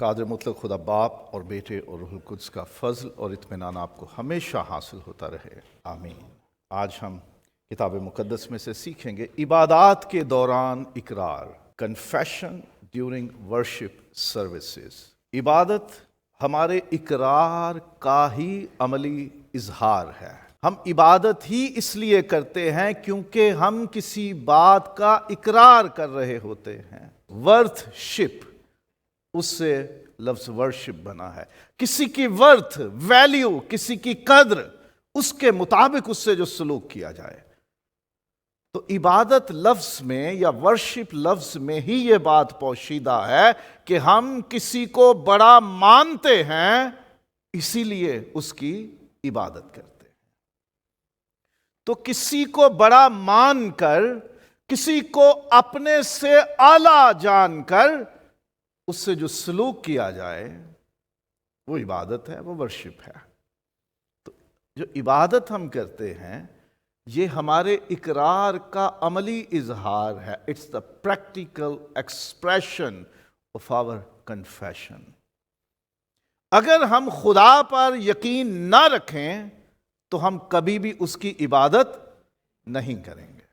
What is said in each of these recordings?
قادر مطلق خدا باپ اور بیٹے اور روح القدس کا فضل اور اطمینان آپ کو ہمیشہ حاصل ہوتا رہے، آمین۔ آج ہم کتاب مقدس میں سے سیکھیں گے عبادات کے دوران اقرار، کنفیشن ڈیورنگ ورشپ سروسز۔ عبادت ہمارے اقرار کا ہی عملی اظہار ہے۔ ہم عبادت ہی اس لیے کرتے ہیں کیونکہ ہم کسی بات کا اقرار کر رہے ہوتے ہیں۔ ورتھ شپ، اس سے لفظ ورشپ بنا ہے۔ کسی کی ورتھ، ویلیو، کسی کی قدر، اس کے مطابق اس سے جو سلوک کیا جائے۔ تو عبادت لفظ میں یا ورشپ لفظ میں ہی یہ بات پوشیدہ ہے کہ ہم کسی کو بڑا مانتے ہیں، اسی لیے اس کی عبادت کرتے ہیں۔ تو کسی کو بڑا مان کر، کسی کو اپنے سے اعلیٰ جان کر اس سے جو سلوک کیا جائے وہ عبادت ہے، وہ ورشپ ہے۔ تو جو عبادت ہم کرتے ہیں یہ ہمارے اقرار کا عملی اظہار ہے۔ It's the practical expression of our confession. اگر ہم خدا پر یقین نہ رکھیں تو ہم کبھی بھی اس کی عبادت نہیں کریں گے۔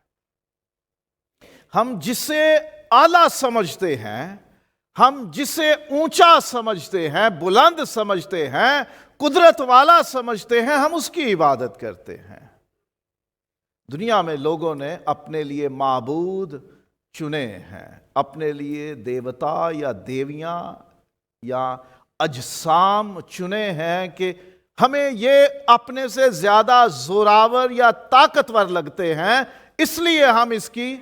ہم جسے اعلیٰ سمجھتے ہیں، ہم جسے اونچا سمجھتے ہیں، بلند سمجھتے ہیں، قدرت والا سمجھتے ہیں، ہم اس کی عبادت کرتے ہیں۔ دنیا میں لوگوں نے اپنے لیے معبود چنے ہیں، اپنے لیے دیوتا یا دیویاں یا اجسام چنے ہیں کہ ہمیں یہ اپنے سے زیادہ زوراور یا طاقتور لگتے ہیں، اس لیے ہم اس کی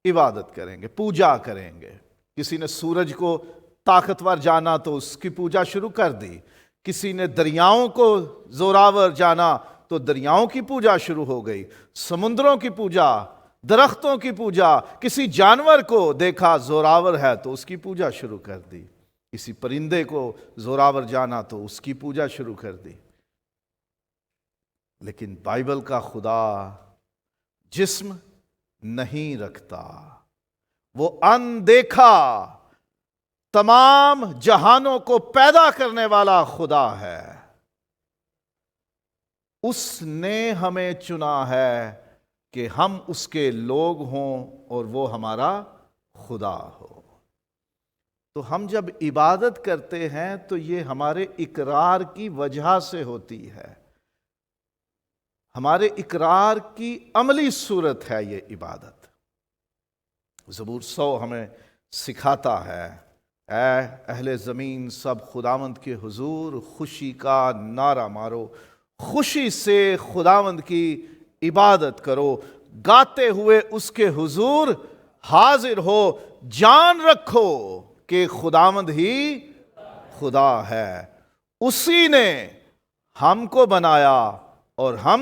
عبادت کریں گے، پوجا کریں گے۔ کسی نے سورج کو طاقتور جانا تو اس کی پوجا شروع کر دی، کسی نے دریاؤں کو زوراور جانا تو دریاؤں کی پوجا شروع ہو گئی، سمندروں کی پوجا، درختوں کی پوجا، کسی جانور کو دیکھا زوراور ہے تو اس کی پوجا شروع کر دی، کسی پرندے کو زوراور جانا تو اس کی پوجا شروع کر دی۔ لیکن بائبل کا خدا جسم نہیں رکھتا، وہ اندیکھا تمام جہانوں کو پیدا کرنے والا خدا ہے۔ اس نے ہمیں چنا ہے کہ ہم اس کے لوگ ہوں اور وہ ہمارا خدا ہو۔ تو ہم جب عبادت کرتے ہیں تو یہ ہمارے اقرار کی وجہ سے ہوتی ہے، ہمارے اقرار کی عملی صورت ہے یہ عبادت۔ زبور 100 ہمیں سکھاتا ہے، اے اہل زمین سب خداوند کے حضور خوشی کا نعرہ مارو، خوشی سے خداوند کی عبادت کرو، گاتے ہوئے اس کے حضور حاضر ہو، جان رکھو کہ خداوند ہی خدا ہے، اسی نے ہم کو بنایا اور ہم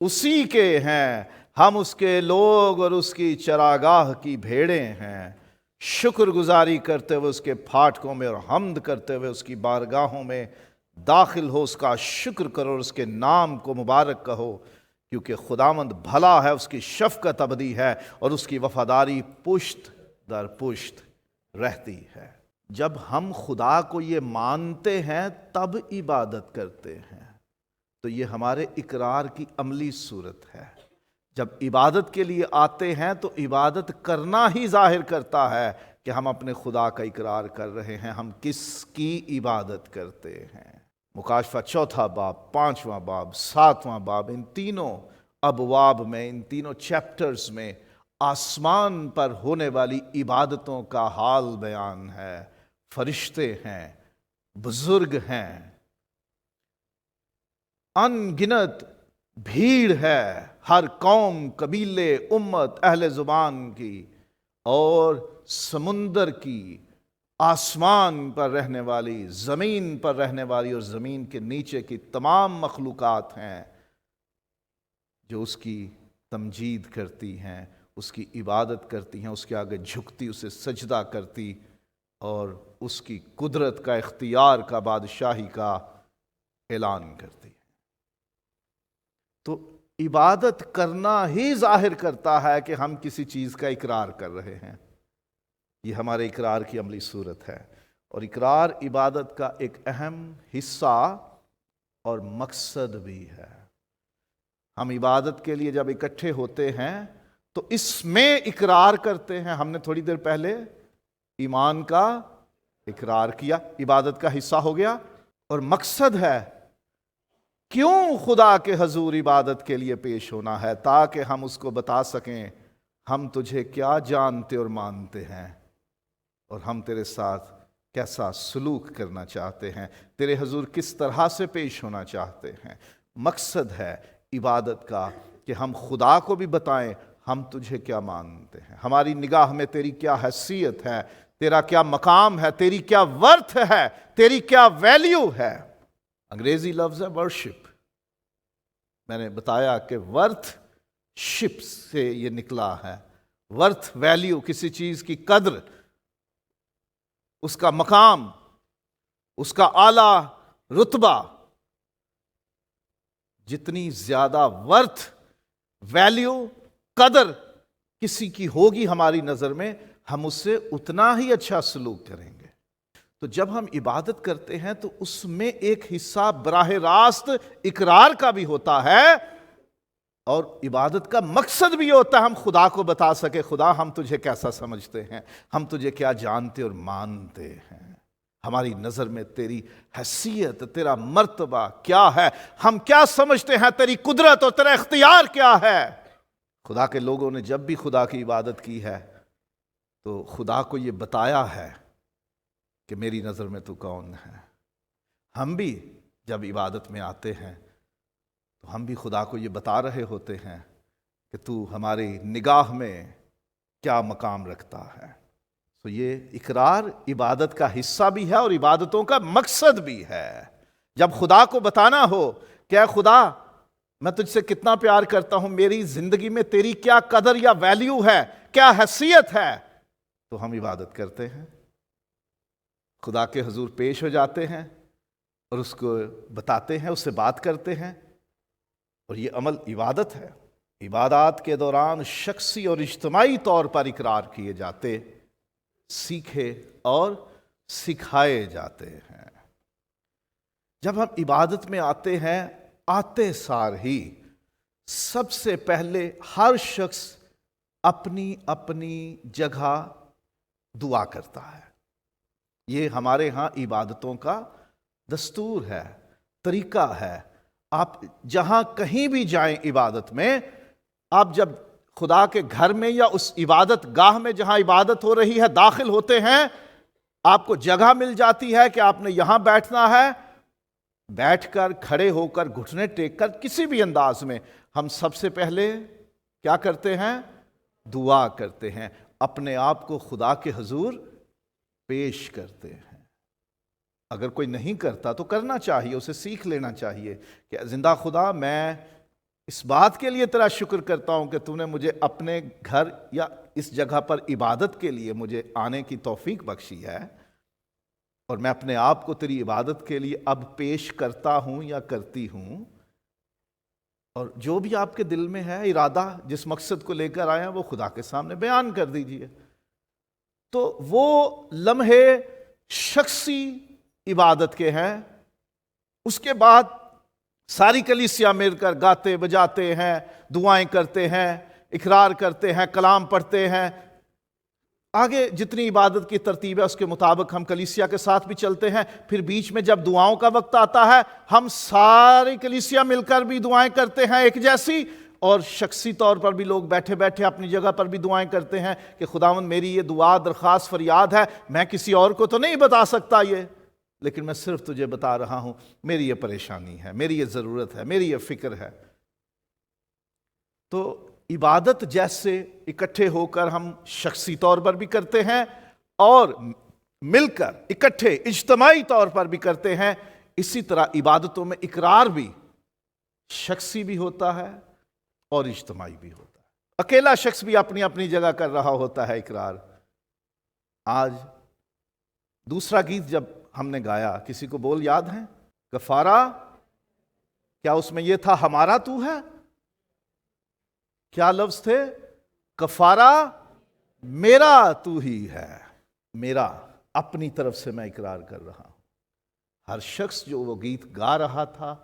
اسی کے ہیں، ہم اس کے لوگ اور اس کی چراگاہ کی بھیڑیں ہیں۔ شکر گزاری کرتے ہوئے اس کے پھاٹکوں میں اور حمد کرتے ہوئے اس کی بارگاہوں میں داخل ہو، اس کا شکر کرو اور اس کے نام کو مبارک کہو، کیونکہ خداوند بھلا ہے، اس کی شفقت ابدی ہے اور اس کی وفاداری پشت در پشت رہتی ہے۔ جب ہم خدا کو یہ مانتے ہیں تب عبادت کرتے ہیں، تو یہ ہمارے اقرار کی عملی صورت ہے۔ جب عبادت کے لیے آتے ہیں تو عبادت کرنا ہی ظاہر کرتا ہے کہ ہم اپنے خدا کا اقرار کر رہے ہیں، ہم کس کی عبادت کرتے ہیں۔ مکاشفہ 4 باب، 5واں باب، 7واں باب، ان تینوں ابواب میں، ان تینوں چیپٹرز میں آسمان پر ہونے والی عبادتوں کا حال بیان ہے۔ فرشتے ہیں، بزرگ ہیں، ان گنت بھیڑ ہے، ہر قوم، قبیلے، امت، اہل زبان کی اور سمندر کی، آسمان پر رہنے والی، زمین پر رہنے والی اور زمین کے نیچے کی تمام مخلوقات ہیں جو اس کی تمجید کرتی ہیں، اس کی عبادت کرتی ہیں، اس کے آگے جھکتی، اسے سجدہ کرتی اور اس کی قدرت کا، اختیار کا، بادشاہی کا اعلان کرتی ہیں۔ تو عبادت کرنا ہی ظاہر کرتا ہے کہ ہم کسی چیز کا اقرار کر رہے ہیں، یہ ہمارے اقرار کی عملی صورت ہے۔ اور اقرار عبادت کا ایک اہم حصہ اور مقصد بھی ہے۔ ہم عبادت کے لیے جب اکٹھے ہوتے ہیں تو اس میں اقرار کرتے ہیں۔ ہم نے تھوڑی دیر پہلے ایمان کا اقرار کیا، عبادت کا حصہ ہو گیا، اور مقصد ہے کیوں خدا کے حضور عبادت کے لیے پیش ہونا ہے، تاکہ ہم اس کو بتا سکیں ہم تجھے کیا جانتے اور مانتے ہیں، اور ہم تیرے ساتھ کیسا سلوک کرنا چاہتے ہیں، تیرے حضور کس طرح سے پیش ہونا چاہتے ہیں۔ مقصد ہے عبادت کا کہ ہم خدا کو بھی بتائیں ہم تجھے کیا مانتے ہیں، ہماری نگاہ میں تیری کیا حیثیت ہے، تیرا کیا مقام ہے، تیری کیا ورتھ ہے، تیری کیا ویلیو ہے۔ انگریزی لفظ ہے ورشپ۔ میں نے بتایا کہ ورتھ شپ سے یہ نکلا ہے۔ ورتھ ویلیو، کسی چیز کی قدر، اس کا مقام، اس کا اعلیٰ رتبہ، جتنی زیادہ ورتھ ویلیو قدر کسی کی ہوگی ہماری نظر میں، ہم اس سے اتنا ہی اچھا سلوک کریں گے۔ تو جب ہم عبادت کرتے ہیں تو اس میں ایک حصہ براہ راست اقرار کا بھی ہوتا ہے، اور عبادت کا مقصد بھی ہوتا ہے ہم خدا کو بتا سکے خدا ہم تجھے کیسا سمجھتے ہیں، ہم تجھے کیا جانتے اور مانتے ہیں، ہماری نظر میں تیری حیثیت، تیرا مرتبہ کیا ہے، ہم کیا سمجھتے ہیں، تیری قدرت اور تیرا اختیار کیا ہے۔ خدا کے لوگوں نے جب بھی خدا کی عبادت کی ہے تو خدا کو یہ بتایا ہے کہ میری نظر میں تو کون ہے۔ ہم بھی جب عبادت میں آتے ہیں تو ہم بھی خدا کو یہ بتا رہے ہوتے ہیں کہ تو ہماری نگاہ میں کیا مقام رکھتا ہے۔ تو یہ اقرار عبادت کا حصہ بھی ہے اور عبادتوں کا مقصد بھی ہے۔ جب خدا کو بتانا ہو کہ اے خدا میں تجھ سے کتنا پیار کرتا ہوں، میری زندگی میں تیری کیا قدر یا ویلیو ہے، کیا حیثیت ہے، تو ہم عبادت کرتے ہیں، خدا کے حضور پیش ہو جاتے ہیں اور اس کو بتاتے ہیں، اس سے بات کرتے ہیں، اور یہ عمل عبادت ہے۔ عبادات کے دوران شخصی اور اجتماعی طور پر اقرار کیے جاتے، سیکھے اور سکھائے جاتے ہیں۔ جب ہم عبادت میں آتے ہیں، آتے سار ہی سب سے پہلے ہر شخص اپنی اپنی جگہ دعا کرتا ہے۔ یہ ہمارے ہاں عبادتوں کا دستور ہے، طریقہ ہے۔ آپ جہاں کہیں بھی جائیں عبادت میں، آپ جب خدا کے گھر میں یا اس عبادت گاہ میں جہاں عبادت ہو رہی ہے داخل ہوتے ہیں، آپ کو جگہ مل جاتی ہے کہ آپ نے یہاں بیٹھنا ہے، بیٹھ کر، کھڑے ہو کر، گھٹنے ٹیک کر، کسی بھی انداز میں ہم سب سے پہلے کیا کرتے ہیں؟ دعا کرتے ہیں، اپنے آپ کو خدا کے حضور پیش کرتے ہیں۔ اگر کوئی نہیں کرتا تو کرنا چاہیے، اسے سیکھ لینا چاہیے کہ زندہ خدا میں اس بات کے لیے تیرا شکر کرتا ہوں کہ تو نے مجھے اپنے گھر یا اس جگہ پر عبادت کے لیے مجھے آنے کی توفیق بخشی ہے، اور میں اپنے آپ کو تیری عبادت کے لیے اب پیش کرتا ہوں یا کرتی ہوں۔ اور جو بھی آپ کے دل میں ہے ارادہ، جس مقصد کو لے کر آئے ہیں، وہ خدا کے سامنے بیان کر دیجئے۔ تو وہ لمحے شخصی عبادت کے ہیں۔ اس کے بعد ساری کلیسیا مل کر گاتے بجاتے ہیں، دعائیں کرتے ہیں، اقرار کرتے ہیں، کلام پڑھتے ہیں۔ آگے جتنی عبادت کی ترتیب ہے اس کے مطابق ہم کلیسیا کے ساتھ بھی چلتے ہیں۔ پھر بیچ میں جب دعاؤں کا وقت آتا ہے، ہم ساری کلیسیا مل کر بھی دعائیں کرتے ہیں ایک جیسی، اور شخصی طور پر بھی لوگ بیٹھے بیٹھے اپنی جگہ پر بھی دعائیں کرتے ہیں کہ خداوند میری یہ دعا درخواست فریاد ہے، میں کسی اور کو تو نہیں بتا سکتا یہ، لیکن میں صرف تجھے بتا رہا ہوں، میری یہ پریشانی ہے، میری یہ ضرورت ہے، میری یہ فکر ہے۔ تو عبادت جیسے اکٹھے ہو کر ہم شخصی طور پر بھی کرتے ہیں اور مل کر اکٹھے اجتماعی طور پر بھی کرتے ہیں، اسی طرح عبادتوں میں اقرار بھی شخصی بھی ہوتا ہے اور اجتماعی بھی ہوتا ہے۔ اکیلا شخص بھی اپنی اپنی جگہ کر رہا ہوتا ہے اقرار۔ آج دوسرا گیت جب ہم نے گایا، کسی کو بول یاد ہیں؟ کفارہ، کیا اس میں یہ تھا ہمارا تو ہے؟ کیا لفظ تھے؟ کفارہ میرا تو ہی ہے، میرا۔ اپنی طرف سے میں اقرار کر رہا ہوں۔ ہر شخص جو وہ گیت گا رہا تھا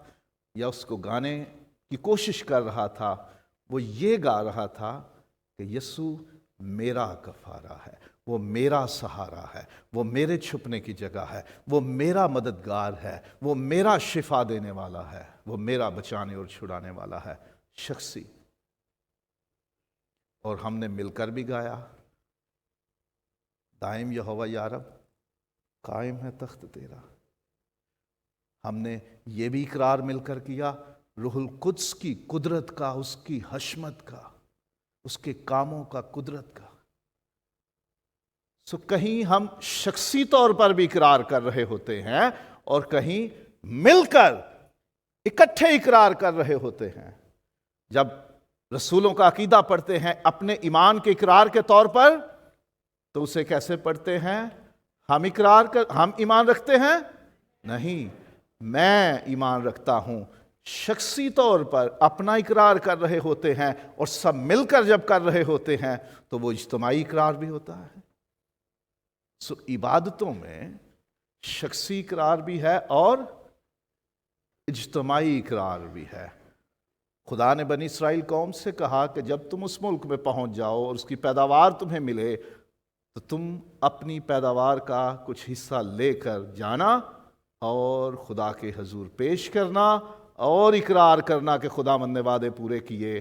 یا اس کو گانے کی کوشش کر رہا تھا، وہ یہ گا رہا تھا کہ یسوع میرا کفارہ ہے، وہ میرا سہارا ہے، وہ میرے چھپنے کی جگہ ہے، وہ میرا مددگار ہے، وہ میرا شفا دینے والا ہے، وہ میرا بچانے اور چھڑانے والا ہے۔ شخصی۔ اور ہم نے مل کر بھی گایا، دائم یہوہ یا رب قائم ہے تخت تیرا۔ ہم نے یہ بھی اقرار مل کر کیا روح القدس کی قدرت کا، اس کی حشمت کا، اس کے کاموں کا، قدرت کا۔ کہیں ہم شخصی طور پر بھی اقرار کر رہے ہوتے ہیں اور کہیں مل کر اکٹھے اقرار کر رہے ہوتے ہیں۔ جب رسولوں کا عقیدہ پڑھتے ہیں اپنے ایمان کے اقرار کے طور پر، تو اسے کیسے پڑھتے ہیں؟ ہم ایمان رکھتے ہیں؟ نہیں، میں ایمان رکھتا ہوں۔ شخصی طور پر اپنا اقرار کر رہے ہوتے ہیں، اور سب مل کر جب کر رہے ہوتے ہیں تو وہ اجتماعی اقرار بھی ہوتا ہے۔ عبادتوں میں شخصی اقرار بھی ہے اور اجتماعی اقرار بھی ہے۔ خدا نے بنی اسرائیل قوم سے کہا کہ جب تم اس ملک میں پہنچ جاؤ اور اس کی پیداوار تمہیں ملے تو تم اپنی پیداوار کا کچھ حصہ لے کر جانا اور خدا کے حضور پیش کرنا اور اقرار کرنا کہ خداوند نے وعدے پورے کیے،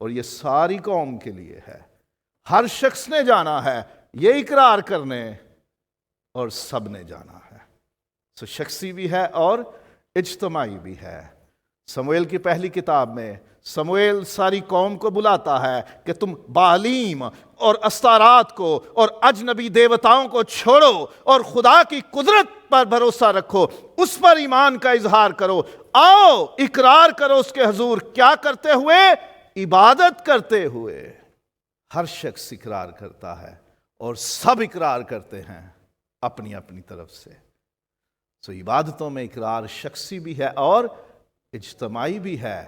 اور یہ ساری قوم کے لیے ہے، ہر شخص نے جانا ہے یہ اقرار کرنے، اور سب نے جانا ہے۔ شخصی بھی ہے اور اجتماعی بھی ہے۔ سمویل کی پہلی کتاب میں سمویل ساری قوم کو بلاتا ہے کہ تم بعلیم اور استارات کو اور اجنبی دیوتاؤں کو چھوڑو اور خدا کی قدرت پر بھروسہ رکھو، اس پر ایمان کا اظہار کرو، آؤ اقرار کرو اس کے حضور۔ کیا کرتے ہوئے؟ عبادت کرتے ہوئے۔ ہر شخص اقرار کرتا ہے اور سب اقرار کرتے ہیں اپنی اپنی طرف سے۔ عبادتوں میں اقرار شخصی بھی ہے اور اجتماعی بھی ہے،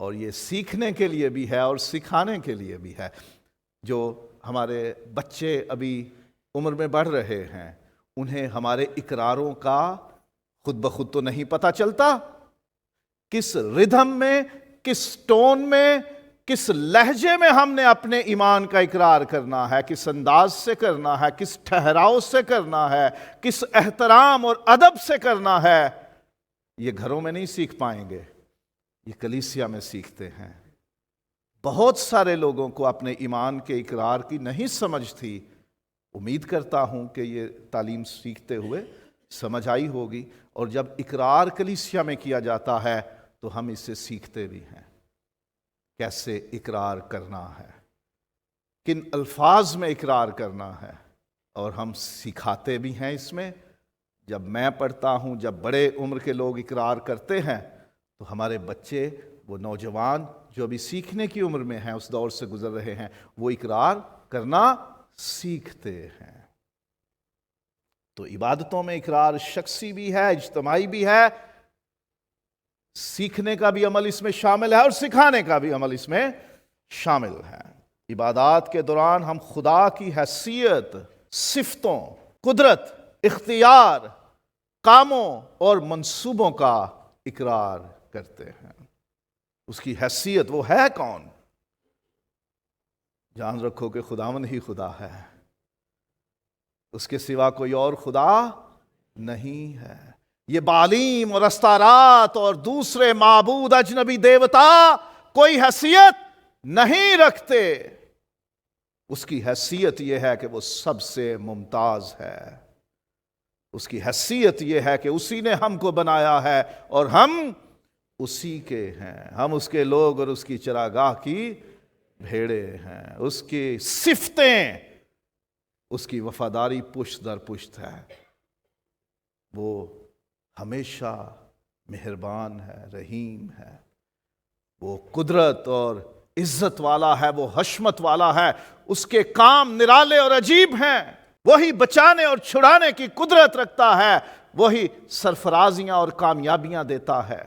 اور یہ سیکھنے کے لیے بھی ہے اور سکھانے کے لیے بھی ہے۔ جو ہمارے بچے ابھی عمر میں بڑھ رہے ہیں، انہیں ہمارے اقراروں کا خود بخود تو نہیں پتہ چلتا، کس ردھم میں، کس ٹون میں، کس لہجے میں ہم نے اپنے ایمان کا اقرار کرنا ہے، کس انداز سے کرنا ہے، کس ٹھہراؤ سے کرنا ہے، کس احترام اور ادب سے کرنا ہے۔ یہ گھروں میں نہیں سیکھ پائیں گے، یہ کلیسیا میں سیکھتے ہیں۔ بہت سارے لوگوں کو اپنے ایمان کے اقرار کی نہیں سمجھ تھی۔ امید کرتا ہوں کہ یہ تعلیم سیکھتے ہوئے سمجھ آئی ہوگی، اور جب اقرار کلیسیا میں کیا جاتا ہے تو ہم اس سے سیکھتے بھی ہیں کیسے اقرار کرنا ہے، کن الفاظ میں اقرار کرنا ہے، اور ہم سکھاتے بھی ہیں اس میں۔ جب میں پڑھتا ہوں، جب بڑے عمر کے لوگ اقرار کرتے ہیں تو ہمارے بچے، وہ نوجوان جو ابھی سیکھنے کی عمر میں ہیں، اس دور سے گزر رہے ہیں، وہ اقرار کرنا سیکھتے ہیں۔ تو عبادتوں میں اقرار شخصی بھی ہے، اجتماعی بھی ہے، سیکھنے کا بھی عمل اس میں شامل ہے اور سکھانے کا بھی عمل اس میں شامل ہے۔ عبادات کے دوران ہم خدا کی حیثیت، صفتوں، قدرت، اختیار، کاموں اور منصوبوں کا اقرار کرتے ہیں۔ اس کی حیثیت، وہ ہے کون؟ جان رکھو کہ خداوند ہی خدا ہے، اس کے سوا کوئی اور خدا نہیں ہے۔ یہ بعلیم اور استارات اور دوسرے معبود اجنبی دیوتا کوئی حیثیت نہیں رکھتے۔ اس کی حیثیت یہ ہے کہ وہ سب سے ممتاز ہے۔ اس کی حیثیت یہ ہے کہ اسی نے ہم کو بنایا ہے اور ہم اسی کے ہیں، ہم اس کے لوگ اور اس کی چراگاہ کی بھیڑے ہیں۔ اس کی صفتیں، اس کی وفاداری پشت در پشت ہے۔ وہ ہمیشہ مہربان ہے، رحیم ہے، وہ قدرت اور عزت والا ہے، وہ حشمت والا ہے، اس کے کام نرالے اور عجیب ہیں۔ وہی بچانے اور چھڑانے کی قدرت رکھتا ہے، وہی سرفرازیاں اور کامیابیاں دیتا ہے۔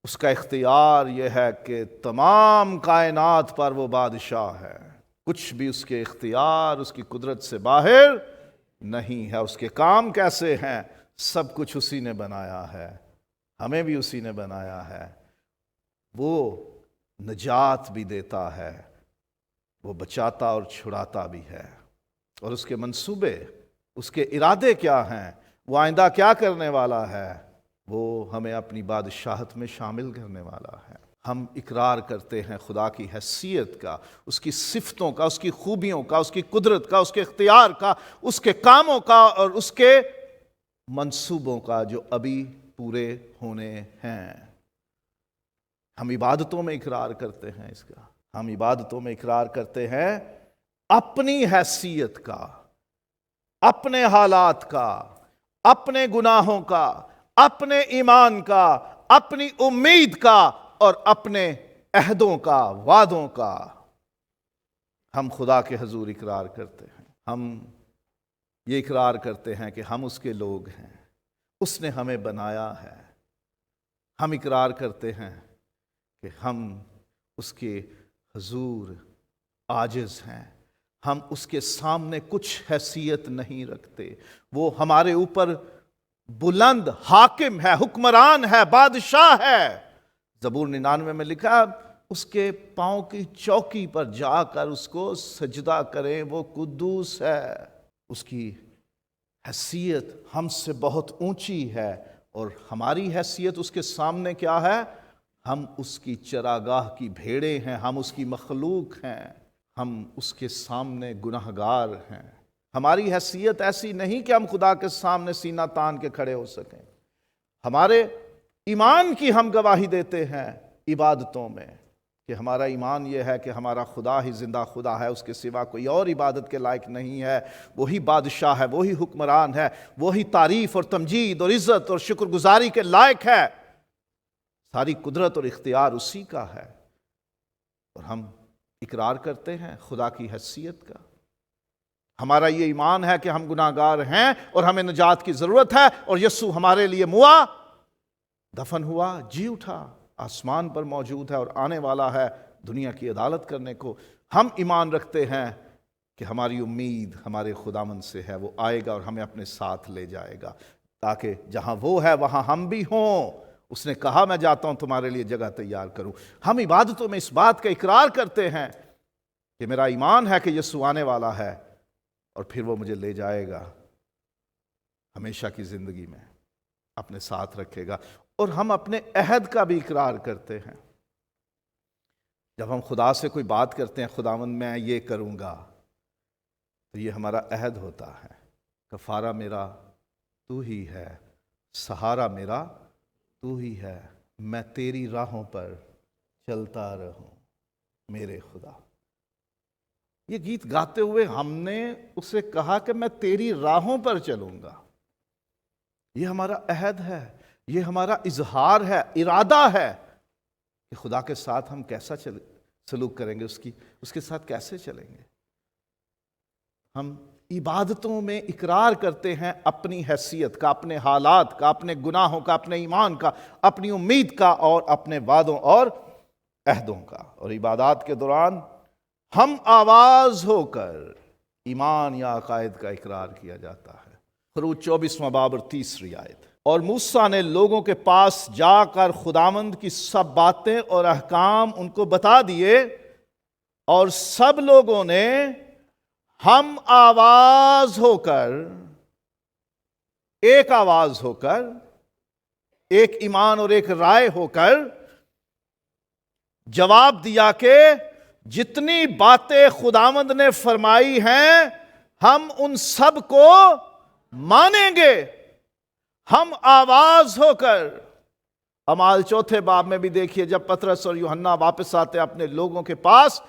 اس کا اختیار یہ ہے کہ تمام کائنات پر وہ بادشاہ ہے، کچھ بھی اس کے اختیار، اس کی قدرت سے باہر نہیں ہے۔ اس کے کام کیسے ہیں؟ سب کچھ اسی نے بنایا ہے، ہمیں بھی اسی نے بنایا ہے۔ وہ نجات بھی دیتا ہے، وہ بچاتا اور چھڑاتا بھی ہے، اور اس کے منصوبے، اس کے ارادے کیا ہیں، وہ آئندہ کیا کرنے والا ہے، وہ ہمیں اپنی بادشاہت میں شامل کرنے والا ہے۔ ہم اقرار کرتے ہیں خدا کی حیثیت کا، اس کی صفتوں کا، اس کی خوبیوں کا، اس کی قدرت کا، اس کے اختیار کا، اس کے کاموں کا اور اس کے منصوبوں کا جو ابھی پورے ہونے ہیں۔ ہم عبادتوں میں اقرار کرتے ہیں اس کا، ہم عبادتوں میں اقرار کرتے ہیں اپنی حیثیت کا، اپنے حالات کا، اپنے گناہوں کا، اپنے ایمان کا، اپنی امید کا اور اپنے عہدوں کا، وعدوں کا۔ ہم خدا کے حضور اقرار کرتے ہیں، ہم یہ اقرار کرتے ہیں کہ ہم اس کے لوگ ہیں، اس نے ہمیں بنایا ہے۔ ہم اقرار کرتے ہیں کہ ہم اس کے حضور عاجز ہیں، ہم اس کے سامنے کچھ حیثیت نہیں رکھتے۔ وہ ہمارے اوپر بلند حاکم ہے، حکمران ہے، بادشاہ ہے۔ زبور 99 میں لکھا اس کے پاؤں کی چوکی پر جا کر اس کو سجدہ کریں، وہ قدوس ہے۔ اس کی حیثیت ہم سے بہت اونچی ہے، اور ہماری حیثیت اس کے سامنے کیا ہے؟ ہم اس کی چراگاہ کی بھیڑیں ہیں، ہم اس کی مخلوق ہیں، ہم اس کے سامنے گناہگار ہیں۔ ہماری حیثیت ایسی نہیں کہ ہم خدا کے سامنے سینہ تان کے کھڑے ہو سکیں۔ ہمارے ایمان کی ہم گواہی دیتے ہیں عبادتوں میں کہ ہمارا ایمان یہ ہے کہ ہمارا خدا ہی زندہ خدا ہے، اس کے سوا کوئی اور عبادت کے لائق نہیں ہے۔ وہی بادشاہ ہے، وہی حکمران ہے، وہی تعریف اور تمجید اور عزت اور شکر گزاری کے لائق ہے۔ ساری قدرت اور اختیار اسی کا ہے، اور ہم اقرار کرتے ہیں خدا کی حیثیت کا۔ ہمارا یہ ایمان ہے کہ ہم گناہگار ہیں اور ہمیں نجات کی ضرورت ہے، اور یسوع ہمارے لیے موا، دفن ہوا، جی اٹھا، آسمان پر موجود ہے اور آنے والا ہے دنیا کی عدالت کرنے کو۔ ہم ایمان رکھتے ہیں کہ ہماری امید ہمارے خداوند سے ہے، وہ آئے گا اور ہمیں اپنے ساتھ لے جائے گا، تاکہ جہاں وہ ہے وہاں ہم بھی ہوں۔ اس نے کہا میں جاتا ہوں تمہارے لیے جگہ تیار کروں۔ ہم عبادتوں میں اس بات کا اقرار کرتے ہیں کہ میرا ایمان ہے کہ یسوع آنے والا ہے، اور پھر وہ مجھے لے جائے گا ہمیشہ کی زندگی میں، اپنے ساتھ رکھے گا۔ اور ہم اپنے عہد کا بھی اقرار کرتے ہیں۔ جب ہم خدا سے کوئی بات کرتے ہیں، خداوند میں یہ کروں گا، تو یہ ہمارا عہد ہوتا ہے۔ کفارہ میرا تو ہی ہے، سہارا میرا تو ہی ہے، میں تیری راہوں پر چلتا رہوں میرے خدا۔ یہ گیت گاتے ہوئے ہم نے اسے کہا کہ میں تیری راہوں پر چلوں گا۔ یہ ہمارا عہد ہے، یہ ہمارا اظہار ہے، ارادہ ہے کہ خدا کے ساتھ ہم کیسا سلوک کریں گے، اس کے ساتھ کیسے چلیں گے۔ ہم عبادتوں میں اقرار کرتے ہیں اپنی حیثیت کا، اپنے حالات کا، اپنے گناہوں کا، اپنے ایمان کا، اپنی امید کا اور اپنے وعدوں اور عہدوں کا۔ اور عبادات کے دوران ہم آواز ہو کر ایمان یا عقائد کا اقرار کیا جاتا ہے۔ خروج 24واں باب اور 30 آیت۔ اور موسیٰ نے لوگوں کے پاس جا کر خداوند کی سب باتیں اور احکام ان کو بتا دیے، اور سب لوگوں نے ہم آواز ہو کر، ایک آواز ہو کر، ایک ایمان اور ایک رائے ہو کر جواب دیا کہ جتنی باتیں خداوند نے فرمائی ہیں ہم ان سب کو مانیں گے۔ ہم آواز ہو کر، اعمال 4 باب میں بھی دیکھیے جب پطرس اور یوحنا واپس آتے اپنے لوگوں کے پاس،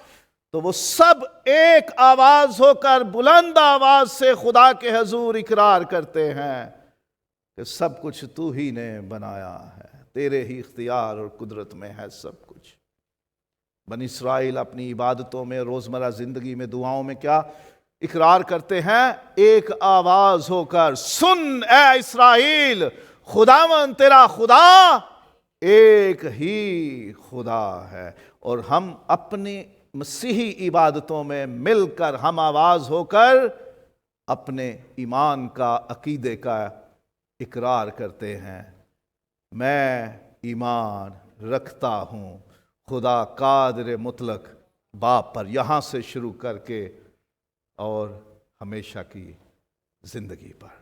تو وہ سب ایک آواز ہو کر بلند آواز سے خدا کے حضور اقرار کرتے ہیں کہ سب کچھ تو ہی نے بنایا ہے، تیرے ہی اختیار اور قدرت میں ہے سب کچھ۔ بنی اسرائیل اپنی عبادتوں میں، روزمرہ زندگی میں، دعاؤں میں کیا اقرار کرتے ہیں؟ ایک آواز ہو کر، سن اے اسرائیل، خداوند تیرا خدا ایک ہی خدا ہے۔ اور ہم اپنے مسیحی عبادتوں میں مل کر ہم آواز ہو کر اپنے ایمان کا، عقیدے کا اقرار کرتے ہیں۔ میں ایمان رکھتا ہوں خدا قادر مطلق باپ پر، یہاں سے شروع کر کے اور ہمیشہ کی زندگی پر۔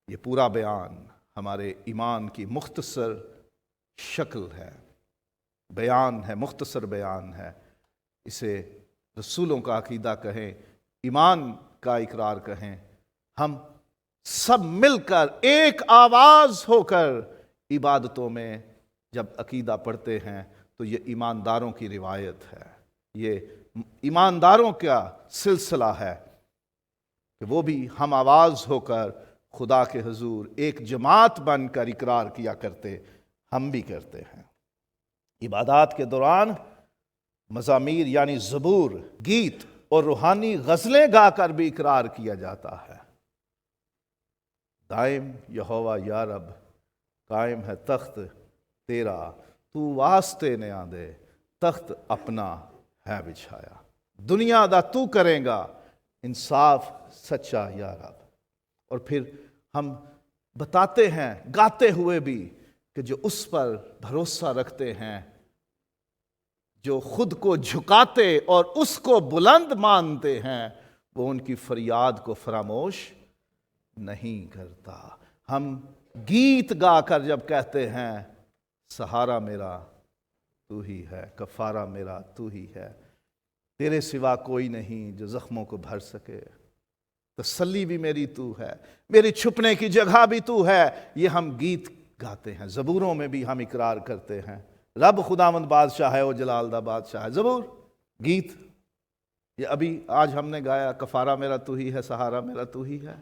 یہ پورا بیان ہمارے ایمان کی مختصر شکل ہے، بیان ہے، مختصر بیان ہے۔ اسے رسولوں کا عقیدہ کہیں، ایمان کا اقرار کہیں۔ ہم سب مل کر ایک آواز ہو کر عبادتوں میں جب عقیدہ پڑھتے ہیں تو یہ ایمانداروں کی روایت ہے، یہ ایمانداروں کا سلسلہ ہے کہ وہ بھی ہم آواز ہو کر خدا کے حضور ایک جماعت بن کر اقرار کیا کرتے، ہم بھی کرتے ہیں۔ عبادات کے دوران مزامیر یعنی زبور، گیت اور روحانی غزلیں گا کر بھی اقرار کیا جاتا ہے۔ دائم یہوہ یا رب، قائم ہے تخت تیرا، تو واسطے نیا دے، تخت اپنا ہے بچھایا۔ دنیا دا تو کریں گا انصاف سچا یا رب۔ اور پھر ہم بتاتے ہیں گاتے ہوئے بھی کہ جو اس پر بھروسہ رکھتے ہیں، جو خود کو جھکاتے اور اس کو بلند مانتے ہیں، وہ ان کی فریاد کو فراموش نہیں کرتا۔ ہم گیت گا کر جب کہتے ہیں سہارا میرا تو ہی ہے، کفارہ میرا تو ہی ہے، تیرے سوا کوئی نہیں جو زخموں کو بھر سکے، تسلی بھی میری تو ہے، میری چھپنے کی جگہ بھی تو ہے، یہ ہم گیت گاتے ہیں۔ زبوروں میں بھی ہم اقرار کرتے ہیں رب خداوند بادشاہ ہے، وہ جلال دا بادشاہ ہے۔ زبور، گیت، یہ ابھی آج ہم نے گایا کفارہ میرا تو ہی ہے، سہارا میرا تو ہی ہے۔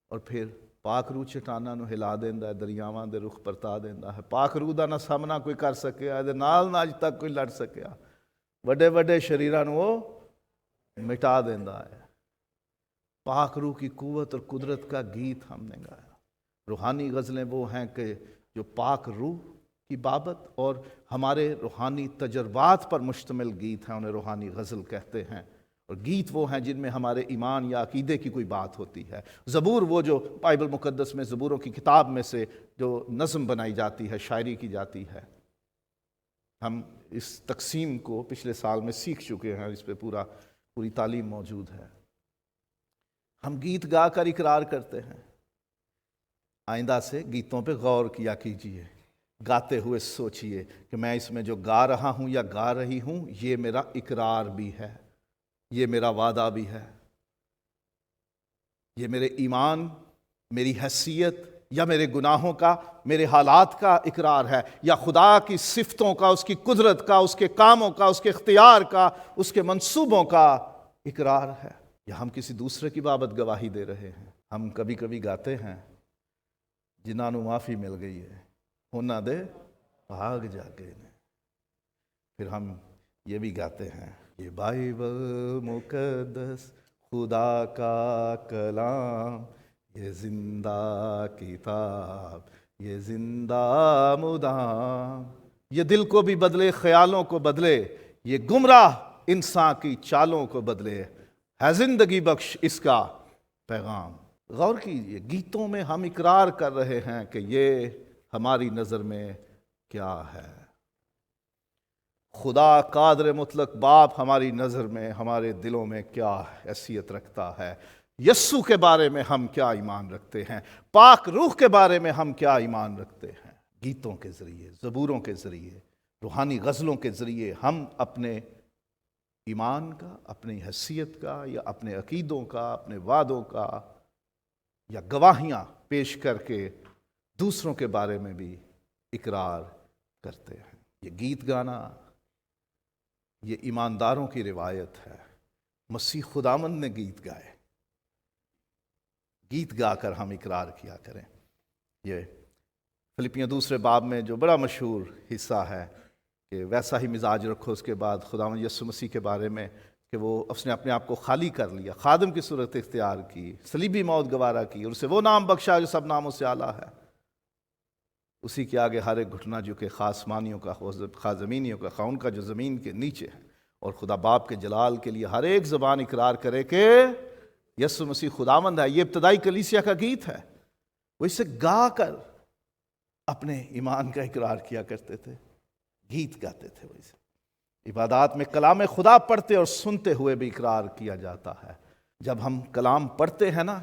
اور پھر پاک روح چٹاناں نو ہلا دیندا ہے، دریاواں دے رخ پرتا دیندا ہے۔ پاک روح دا نہ سامنا کوئی کر سکیا، اے دے نال نہ اج تک کوئی لڑ سکیا، وڈے وڈے شریراں نو وہ مٹا دیندا ہے۔ پاک روح کی قوت اور قدرت کا گیت ہم نے گایا۔ روحانی غزلیں وہ ہیں کہ جو پاک روح کی بابت اور ہمارے روحانی تجربات پر مشتمل گیت ہیں، انہیں روحانی غزل کہتے ہیں۔ اور گیت وہ ہیں جن میں ہمارے ایمان یا عقیدے کی کوئی بات ہوتی ہے۔ زبور وہ جو بائبل مقدس میں زبوروں کی کتاب میں سے جو نظم بنائی جاتی ہے، شاعری کی جاتی ہے۔ ہم اس تقسیم کو پچھلے سال میں سیکھ چکے ہیں، اس پہ پوری تعلیم موجود ہے۔ ہم گیت گا کر اقرار کرتے ہیں۔ آئندہ سے گیتوں پہ غور کیا کیجیے، گاتے ہوئے سوچئے کہ میں اس میں جو گا رہا ہوں یا گا رہی ہوں، یہ میرا اقرار بھی ہے، یہ میرا وعدہ بھی ہے، یہ میرے ایمان، میری حیثیت یا میرے گناہوں کا، میرے حالات کا اقرار ہے، یا خدا کی صفتوں کا، اس کی قدرت کا، اس کے کاموں کا، اس کے اختیار کا، اس کے منصوبوں کا اقرار ہے، یا ہم کسی دوسرے کی بابت گواہی دے رہے ہیں۔ ہم کبھی کبھی گاتے ہیں جنہاں نو معافی مل گئی ہے انہاں دے بھاگ جاگے نے۔ پھر ہم یہ بھی گاتے ہیں، یہ بائبل مقدس خدا کا کلام، یہ زندہ کتاب، یہ زندہ مدام، یہ دل کو بھی بدلے، خیالوں کو بدلے، یہ گمراہ انسان کی چالوں کو بدلے، ہے زندگی بخش اس کا پیغام۔ غور کیجئے، گیتوں میں ہم اقرار کر رہے ہیں کہ یہ ہماری نظر میں کیا ہے۔ خدا قادر مطلق باپ ہماری نظر میں، ہمارے دلوں میں کیا حیثیت رکھتا ہے، یسوع کے بارے میں ہم کیا ایمان رکھتے ہیں، پاک روح کے بارے میں ہم کیا ایمان رکھتے ہیں۔ گیتوں کے ذریعے، زبوروں کے ذریعے، روحانی غزلوں کے ذریعے ہم اپنے ایمان کا، اپنی حیثیت کا، یا اپنے عقیدوں کا، اپنے وعدوں کا، یا گواہیاں پیش کر کے دوسروں کے بارے میں بھی اقرار کرتے ہیں۔ یہ گیت گانا، یہ ایمانداروں کی روایت ہے۔ مسیح خداوند نے گیت گائے، گیت گا کر ہم اقرار کیا کریں۔ یہ فلپیوں دوسرے باب میں جو بڑا مشہور حصہ ہے کہ ویسا ہی مزاج رکھو، اس کے بعد خداوند یسوع مسیح کے بارے میں کہ وہ اس نے اپنے آپ کو خالی کر لیا، خادم کی صورت اختیار کی، صلیبی موت گوارا کی، اور اسے وہ نام بخشا جو سب ناموں سے اعلیٰ ہے۔ اسی کے آگے ہر ایک گھٹنا جو کہ خاص مانیوں کا، خاص زمینیوں کا، خاون کا جو زمین کے نیچے ہے، اور خدا باپ کے جلال کے لیے ہر ایک زبان اقرار کرے کہ یسوع مسیح خداوند ہے۔ یہ ابتدائی کلیسیا کا گیت ہے، وہ اسے گا کر اپنے ایمان کا اقرار کیا کرتے تھے، گیت گاتے تھے۔ وہ اسے عبادات میں کلام خدا پڑھتے اور سنتے ہوئے بھی اقرار کیا جاتا ہے۔ جب ہم کلام پڑھتے ہیں نا،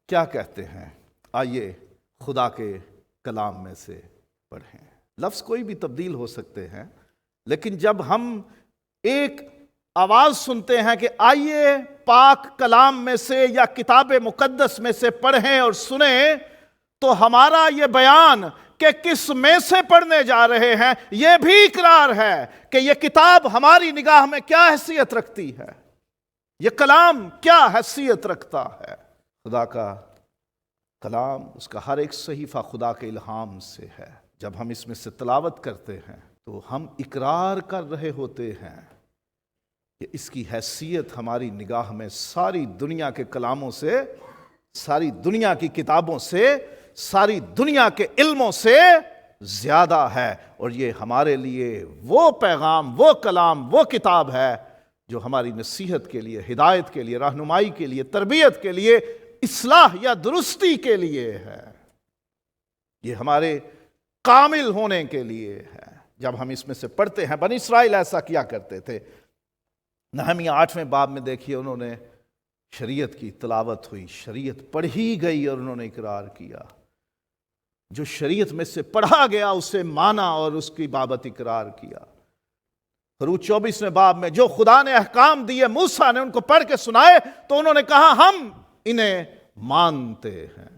کیا کہتے ہیں؟ آئیے خدا کے کلام میں سے پڑھیں۔ لفظ کوئی بھی تبدیل ہو سکتے ہیں، لیکن جب ہم ایک آواز سنتے ہیں کہ آئیے پاک کلام میں سے یا کتاب مقدس میں سے پڑھیں اور سنیں، تو ہمارا یہ بیان کہ کس میں سے پڑھنے جا رہے ہیں یہ بھی اقرار ہے کہ یہ کتاب ہماری نگاہ میں کیا حیثیت رکھتی ہے، یہ کلام کیا حیثیت رکھتا ہے۔ خدا کا کلام، اس کا ہر ایک صحیفہ خدا کے الہام سے ہے۔ جب ہم اس میں سے تلاوت کرتے ہیں تو ہم اقرار کر رہے ہوتے ہیں کہ اس کی حیثیت ہماری نگاہ میں ساری دنیا کے کلاموں سے، ساری دنیا کی کتابوں سے، ساری دنیا کے علموں سے زیادہ ہے، اور یہ ہمارے لیے وہ پیغام، وہ کلام، وہ کتاب ہے جو ہماری نصیحت کے لیے، ہدایت کے لیے، رہنمائی کے لیے، تربیت کے لیے، اصلاح یا درستی کے لیے ہے۔ یہ ہمارے کامل ہونے کے لیے ہے۔ جب ہم اس میں سے پڑھتے ہیں، بنی اسرائیل ایسا کیا کرتے تھے۔ نہمیہ 8ویں باب میں دیکھیے، انہوں نے شریعت کی تلاوت ہوئی، شریعت پڑھی گئی اور انہوں نے اقرار کیا۔ جو شریعت میں سے پڑھا گیا اسے مانا اور اس کی بابت اقرار کیا۔ خروج 24ویں باب میں جو خدا نے احکام دیے، موسیٰ نے ان کو پڑھ کے سنائے تو انہوں نے کہا ہم انہیں مانتے ہیں۔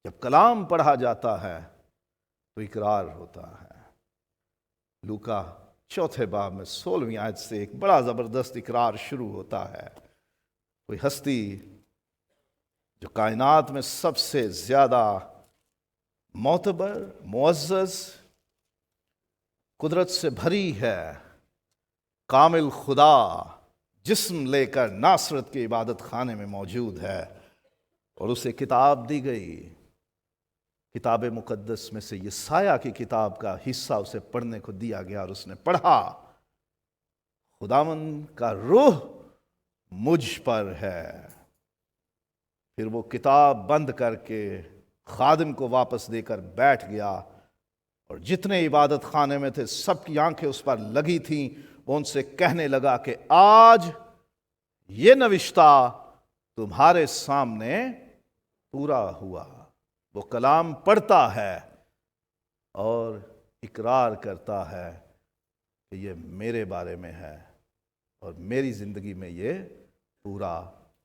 جب کلام پڑھا جاتا ہے تو اقرار ہوتا ہے۔ لوکا 4 باب میں 16ویں آیت سے ایک بڑا زبردست اقرار شروع ہوتا ہے۔ کوئی ہستی جو کائنات میں سب سے زیادہ معتبر، معزز، قدرت سے بھری ہے، کامل خدا جسم لے کر ناصرت کے عبادت خانے میں موجود ہے، اور اسے کتاب دی گئی۔ کتاب مقدس میں سے یسایہ کی کتاب کا حصہ اسے پڑھنے کو دیا گیا اور اس نے پڑھا، خداوند کا روح مجھ پر ہے۔ پھر وہ کتاب بند کر کے خادم کو واپس دے کر بیٹھ گیا، اور جتنے عبادت خانے میں تھے سب کی آنکھیں اس پر لگی تھیں۔ وہ ان سے کہنے لگا کہ آج یہ نوشتہ تمہارے سامنے پورا ہوا۔ وہ کلام پڑھتا ہے اور اقرار کرتا ہے کہ یہ میرے بارے میں ہے اور میری زندگی میں یہ پورا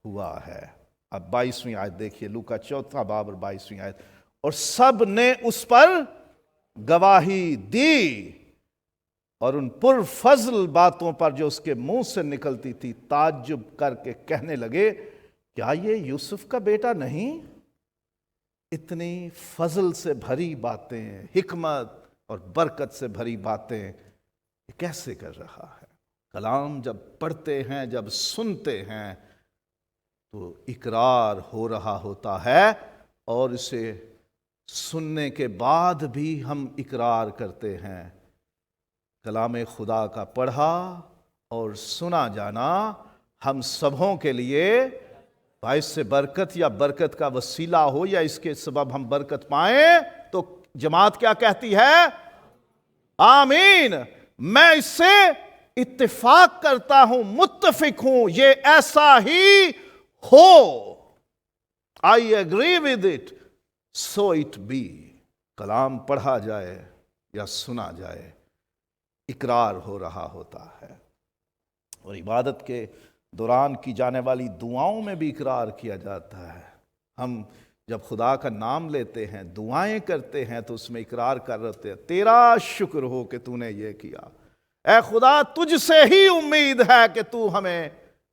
ہوا ہے۔ اب 22ویں آیت دیکھیے، لوکا 4 باب اور 22ویں آیت۔ اور سب نے اس پر گواہی دی اور ان پر فضل باتوں پر جو اس کے منہ سے نکلتی تھی تعجب کر کے کہنے لگے، کیا یہ یوسف کا بیٹا نہیں؟ اتنی فضل سے بھری باتیں، حکمت اور برکت سے بھری باتیں یہ کیسے کر رہا ہے؟ کلام جب پڑھتے ہیں، جب سنتے ہیں تو اقرار ہو رہا ہوتا ہے، اور اسے سننے کے بعد بھی ہم اقرار کرتے ہیں۔ کلام خدا کا پڑھا اور سنا جانا ہم سبوں کے لیے باعث سے برکت یا برکت کا وسیلہ ہو، یا اس کے سبب ہم برکت پائیں، تو جماعت کیا کہتی ہے؟ آمین۔ میں اس سے اتفاق کرتا ہوں، متفق ہوں، یہ ایسا ہی ہو۔ I agree with it, so it be۔ کلام پڑھا جائے یا سنا جائے، اقرار ہو رہا ہوتا ہے۔ اور عبادت کے دوران کی جانے والی دعاؤں میں بھی اقرار کیا جاتا ہے۔ ہم جب خدا کا نام لیتے ہیں، دعائیں کرتے ہیں، تو اس میں اقرار کر رہتے ہیں، تیرا شکر ہو کہ تو نے یہ کیا۔ اے خدا، تجھ سے ہی امید ہے کہ تو ہمیں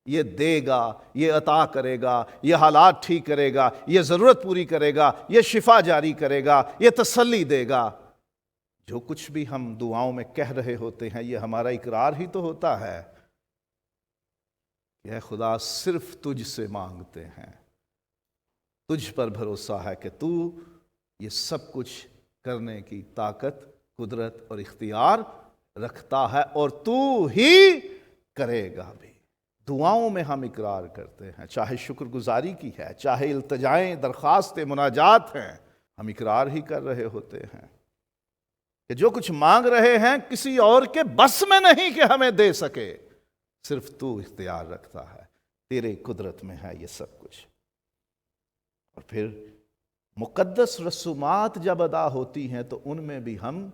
یہ دے گا، یہ عطا کرے گا، یہ حالات ٹھیک کرے گا، یہ ضرورت پوری کرے گا، یہ شفا جاری کرے گا، یہ تسلی دے گا۔ جو کچھ بھی ہم دعاؤں میں کہہ رہے ہوتے ہیں یہ ہمارا اقرار ہی تو ہوتا ہے۔ اے خدا، صرف تجھ سے مانگتے ہیں، تجھ پر بھروسہ ہے کہ تو یہ سب کچھ کرنے کی طاقت، قدرت اور اختیار رکھتا ہے اور تو ہی کرے گا بھی۔ دعاؤں میں ہم اقرار کرتے ہیں، چاہے شکر گزاری کی ہے، چاہے التجائیں، درخواستیں، مناجات ہیں، ہم اقرار ہی کر رہے ہوتے ہیں کہ جو کچھ مانگ رہے ہیں کسی اور کے بس میں نہیں کہ ہمیں دے سکے، صرف تو اختیار رکھتا ہے، تیرے قدرت میں ہے یہ سب کچھ۔ اور پھر مقدس رسومات جب ادا ہوتی ہیں تو ان میں بھی ہم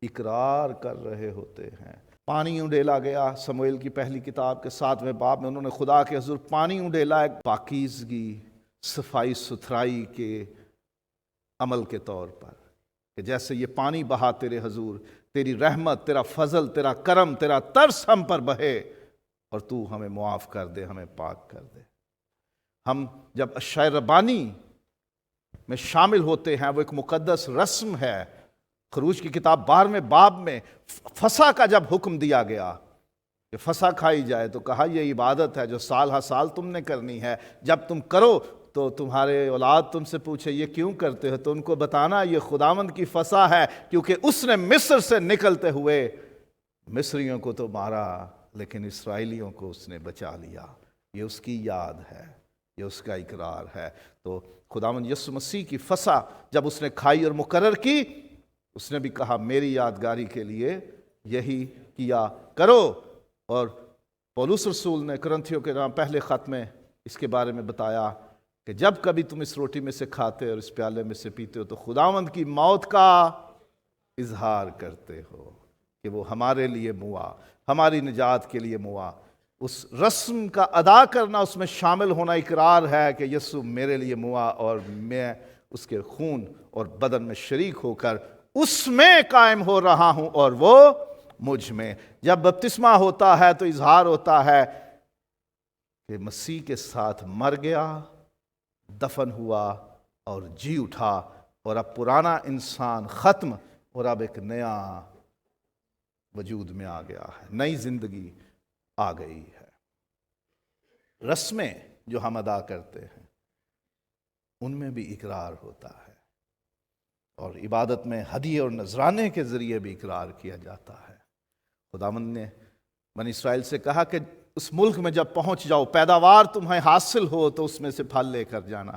اقرار کر رہے ہوتے ہیں۔ پانی اونڈیلا گیا، سموئیل کی پہلی کتاب کے 7ویں باب میں انہوں نے خدا کے حضور پانی اونڈیلا ایک پاکیزگی، صفائی ستھرائی کے عمل کے طور پر، کہ جیسے یہ پانی بہا تیرے حضور، تیری رحمت، تیرا فضل، تیرا کرم، تیرا ترس ہم پر بہے اور تو ہمیں معاف کر دے، ہمیں پاک کر دے۔ ہم جب عشاء ربانی میں شامل ہوتے ہیں، وہ ایک مقدس رسم ہے۔ خروج کی کتاب 12ویں باب میں فسح کا جب حکم دیا گیا کہ فسح کھائی جائے تو کہا یہ عبادت ہے جو سال ہر سال تم نے کرنی ہے، جب تم کرو تو تمہارے اولاد تم سے پوچھے یہ کیوں کرتے ہو تو ان کو بتانا یہ خداوند کی فسح ہے، کیونکہ اس نے مصر سے نکلتے ہوئے مصریوں کو تو مارا لیکن اسرائیلیوں کو اس نے بچا لیا۔ یہ اس کی یاد ہے، یہ اس کا اقرار ہے۔ تو خداوند یسوع مسیح کی فسح جب اس نے کھائی اور مقرر کی، اس نے بھی کہا میری یادگاری کے لیے یہی کیا کرو۔ اور پولس رسول نے کرنتھیوں کے نام پہلے خط میں اس کے بارے میں بتایا کہ جب کبھی تم اس روٹی میں سے کھاتے اور اس پیالے میں سے پیتے ہو تو خداوند کی موت کا اظہار کرتے ہو کہ وہ ہمارے لیے موا، ہماری نجات کے لیے موا۔ اس رسم کا ادا کرنا، اس میں شامل ہونا اقرار ہے کہ یسوع میرے لیے موا اور میں اس کے خون اور بدن میں شریک ہو کر اس میں قائم ہو رہا ہوں اور وہ مجھ میں۔ جب بپتسمہ ہوتا ہے تو اظہار ہوتا ہے کہ مسیح کے ساتھ مر گیا، دفن ہوا اور جی اٹھا، اور اب پرانا انسان ختم اور اب ایک نیا وجود میں آ گیا ہے، نئی زندگی آ گئی ہے۔ رسمیں جو ہم ادا کرتے ہیں ان میں بھی اقرار ہوتا ہے، اور عبادت میں ہدیے اور نذرانے کے ذریعے بھی اقرار کیا جاتا ہے۔ خداوند نے بنی اسرائیل سے کہا کہ اس ملک میں جب پہنچ جاؤ، پیداوار تمہیں حاصل ہو تو اس میں سے پھل لے کر جانا،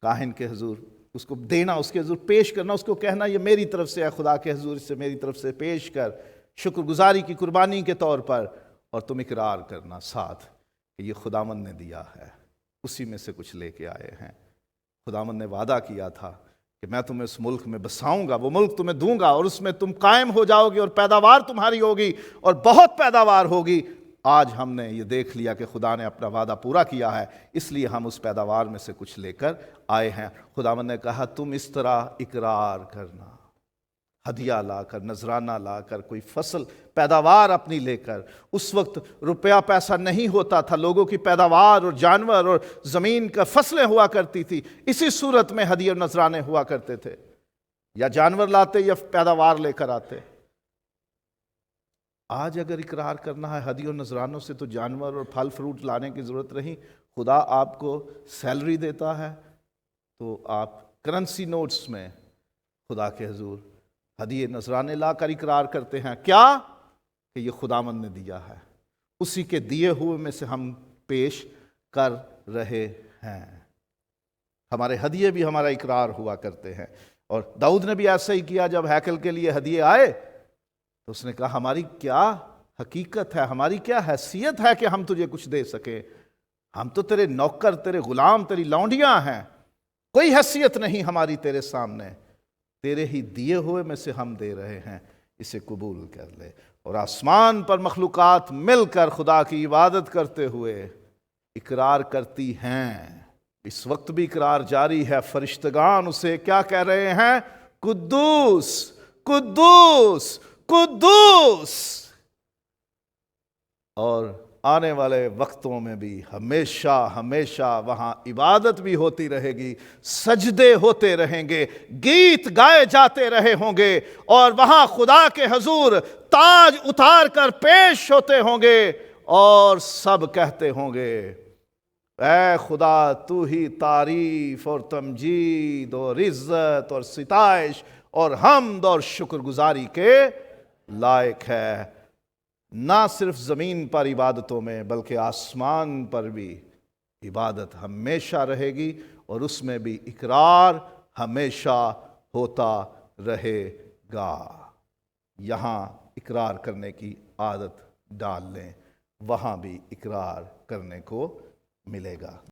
کاہن کے حضور اس کو دینا، اس کے حضور پیش کرنا، اس کو کہنا یہ میری طرف سے ہے، خدا کے حضور اس سے میری طرف سے پیش کر، شکر گزاری کی قربانی کے طور پر، اور تم اقرار کرنا ساتھ کہ یہ خداوند نے دیا ہے، اسی میں سے کچھ لے کے آئے ہیں۔ خداوند نے وعدہ کیا تھا کہ میں تمہیں اس ملک میں بساؤں گا، وہ ملک تمہیں دوں گا اور اس میں تم قائم ہو جاؤ گے اور پیداوار تمہاری ہوگی اور بہت پیداوار ہوگی۔ آج ہم نے یہ دیکھ لیا کہ خدا نے اپنا وعدہ پورا کیا ہے، اس لیے ہم اس پیداوار میں سے کچھ لے کر آئے ہیں۔ خداوند نے کہا تم اس طرح اقرار کرنا، ہدیہ لا کر، نذرانہ لا کر، کوئی فصل پیداوار اپنی لے کر۔ اس وقت روپیہ پیسہ نہیں ہوتا تھا، لوگوں کی پیداوار اور جانور اور زمین کا فصلیں ہوا کرتی تھی، اسی صورت میں ہدیے اور نذرانے ہوا کرتے تھے، یا جانور لاتے یا پیداوار لے کر آتے۔ آج اگر اقرار کرنا ہے ہدیوں اور نذرانوں سے تو جانور اور پھل فروٹ لانے کی ضرورت نہیں۔ خدا آپ کو سیلری دیتا ہے تو آپ کرنسی نوٹس میں خدا کے حضور ہدیے نذرانے لا کر اقرار کرتے ہیں، کیا کہ یہ خداوند نے دیا ہے، اسی کے دیے ہوئے میں سے ہم پیش کر رہے ہیں۔ ہمارے ہدیے بھی ہمارا اقرار ہوا کرتے ہیں، اور داؤد نے بھی ایسا ہی کیا۔ جب ہیکل کے لیے ہدیے آئے تو اس نے کہا ہماری کیا حقیقت ہے، ہماری کیا حیثیت ہے کہ ہم تجھے کچھ دے سکیں، ہم تو تیرے نوکر، تیرے غلام، تیری لونڈیاں ہیں، کوئی حیثیت نہیں ہماری تیرے سامنے، تیرے ہی دیے ہوئے میں سے ہم دے رہے ہیں، اسے قبول کر لے۔ اور آسمان پر مخلوقات مل کر خدا کی عبادت کرتے ہوئے اقرار کرتی ہیں۔ اس وقت بھی اقرار جاری ہے، فرشتگان اسے کیا کہہ رہے ہیں؟ قدوس قدوس قدوس۔ اور آنے والے وقتوں میں بھی ہمیشہ ہمیشہ وہاں عبادت بھی ہوتی رہے گی، سجدے ہوتے رہیں گے، گیت گائے جاتے رہے ہوں گے، اور وہاں خدا کے حضور تاج اتار کر پیش ہوتے ہوں گے، اور سب کہتے ہوں گے اے خدا تو ہی تعریف اور تمجید اور عزت اور ستائش اور حمد اور شکر گزاری کے لائق ہے، نہ صرف زمین پر عبادتوں میں بلکہ آسمان پر بھی عبادت ہمیشہ رہے گی، اور اس میں بھی اقرار ہمیشہ ہوتا رہے گا۔ یہاں اقرار کرنے کی عادت ڈال لیں، وہاں بھی اقرار کرنے کو ملے گا۔